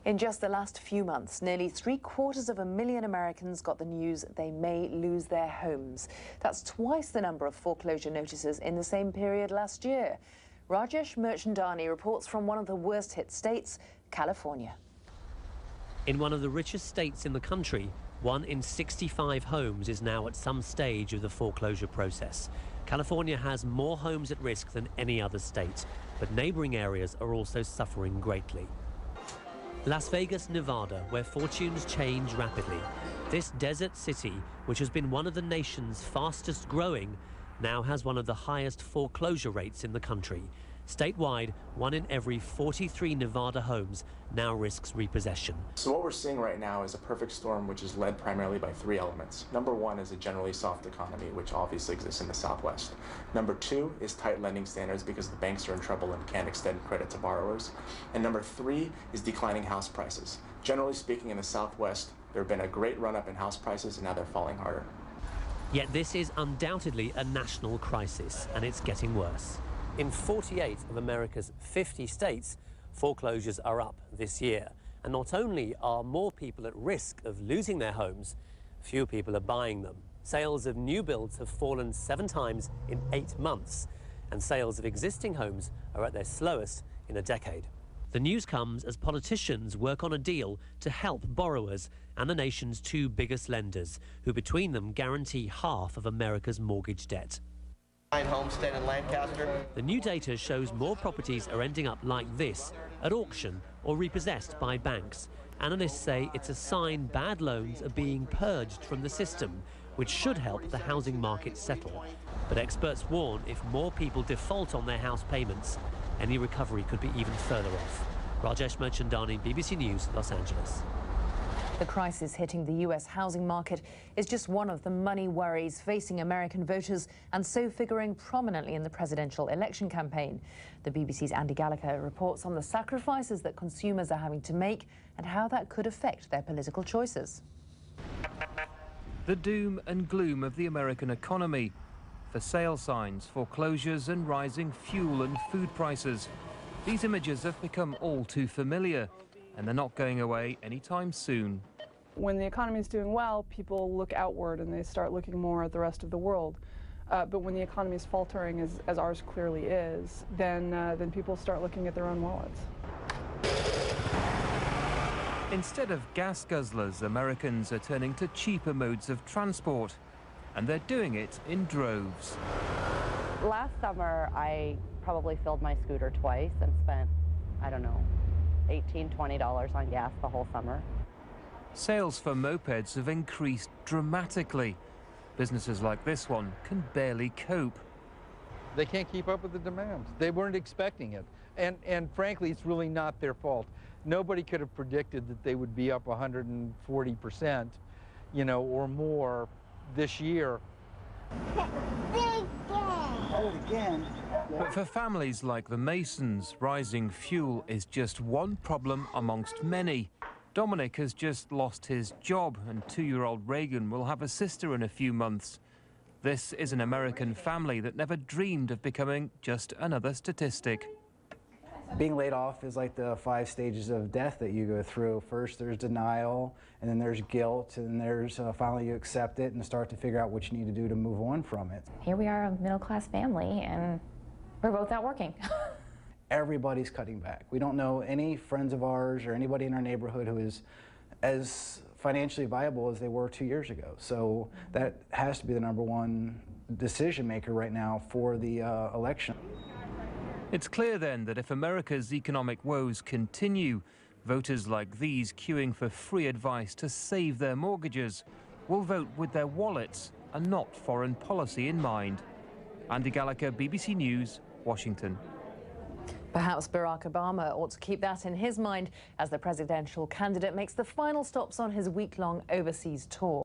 In just the last few months, nearly 750,000 Americans got the news they may lose their homes. That's twice the number of foreclosure notices in the same period last year. Rajesh Merchandani reports from one of the worst hit states, California. In one of the richest states in the country, 1 in 65 homes is now at some stage of the foreclosure process. California has more homes at risk than any other state, but neighboring areas are also suffering greatly. Las Vegas, Nevada, where fortunes change rapidly. This desert city, which has been one of the nation's fastest growing, now has one of the highest foreclosure rates in the country. Statewide, 1 in every 43 Nevada homes now risks repossession. So what we're seeing right now is a perfect storm which is led primarily by 3 elements. Number 1 is a generally soft economy, which obviously exists in the Southwest. Number 2 is tight lending standards because the banks are in trouble and can't extend credit to borrowers. And number 3 is declining house prices. Generally speaking, in the Southwest, there have been a great run-up in house prices, and now they're falling harder. Yet this is undoubtedly a national crisis, and it's getting worse. In 48 of America's 50 states, foreclosures are up this year. And not only are more people at risk of losing their homes, fewer people are buying them. Sales of new builds have fallen 7 times in 8 months, and sales of existing homes are at their slowest in a decade. The news comes as politicians work on a deal to help borrowers and the nation's 2 biggest lenders, who between them guarantee half of America's mortgage debt. Homestead in Lancaster. The new data shows more properties are ending up like this, at auction or repossessed by banks. Analysts say it's a sign bad loans are being purged from the system, which should help the housing market settle. But experts warn if more people default on their house payments, any recovery could be even further off. Rajesh Merchandani, BBC News, Los Angeles. The crisis hitting the U.S. housing market is just one of the money worries facing American voters, and so figuring prominently in the presidential election campaign. The BBC's Andy Gallagher reports on the sacrifices that consumers are having to make and how that could affect their political choices. The doom and gloom of the American economy. For sale signs, foreclosures and rising fuel and food prices. These images have become all too familiar, and they're not going away anytime soon. When the economy is doing well, people look outward and they start looking more at the rest of the world. But when the economy is faltering, as ours clearly is, then people start looking at their own wallets. Instead of gas guzzlers, Americans are turning to cheaper modes of transport, and they're doing it in droves. Last summer, I probably filled my scooter twice and spent, I don't know, $18, $20 on gas the whole summer. Sales for mopeds have increased dramatically. Businesses like this one can barely cope. They can't keep up with the demand. They weren't expecting it. And frankly, it's really not their fault. Nobody could have predicted that they would be up 140%, you know, or more this year. But for families like the Masons, rising fuel is just one problem amongst many. Dominic has just lost his job, and 2-year-old Reagan will have a sister in a few months. This is an American family that never dreamed of becoming just another statistic. Being laid off is like the 5 stages of death that you go through. First there's denial, and then there's guilt, and then there's finally you accept it and start to figure out what you need to do to move on from it. Here we are, a middle-class family, and we're both out working. Everybody's cutting back. We don't know any friends of ours or anybody in our neighborhood who is as financially viable as they were 2 years ago. So that has to be the #1 decision maker right now for the election. It's clear then that if America's economic woes continue, voters like these queuing for free advice to save their mortgages will vote with their wallets and not foreign policy in mind. Andy Gallagher, BBC News, Washington. Perhaps Barack Obama ought to keep that in his mind as the presidential candidate makes the final stops on his week-long overseas tour.